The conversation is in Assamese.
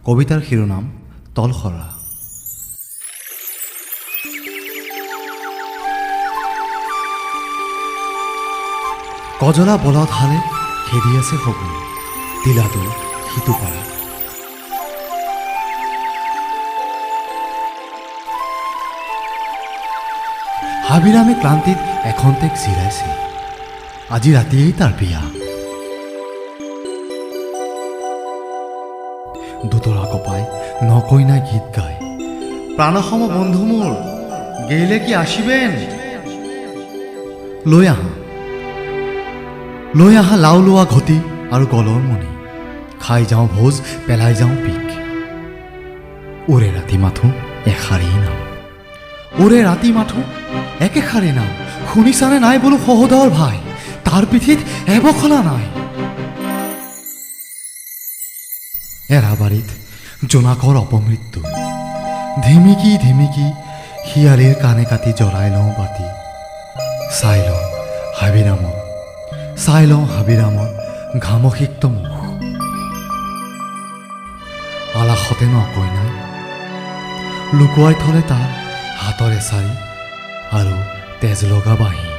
কবিতাৰ শিৰোনাম তলসৰা। কজলা বলত হালে খেদি আছে সগুন, তিলাটো সিটো পাৰে। হাবিৰামে ক্লান্তিত এখন্তেক জিৰাইছে, আজি ৰাতিয়েই তাৰ বিয়া। দুতৰা কপাই নকইনা গীত গায়, প্ৰাণসম বন্ধু মোৰ গেইলে কি আসিবেন? লৈ আহা লাও লোৱা ঘটি আৰু গলৰ মণি, খাই যাওঁ ভোজ পেলাই যাওঁ পিক। ওৰে ৰাতি মাথো এষাৰেই নাম, ওৰে ৰাতি মাথো একেষাৰে নাম। শুনিছানে নাই বোলো সহোদৰ ভাই, তাৰ পিঠিত এবখলা নাই। এৰাবাৰীত জোনাকৰ অপমৃত্যু, ধিমিকি ধিমিকি শিয়ালিৰ কাণে কাটি জ্বলাই লওঁ বাতি। চাই লওঁ হাবিৰামৰ ঘামসিক্ত মুখ। আলাসতে নকইনাই লুকুৱাই থলে তাৰ হাতৰ এচাৰি আৰু তেজ লগা বাঁহী।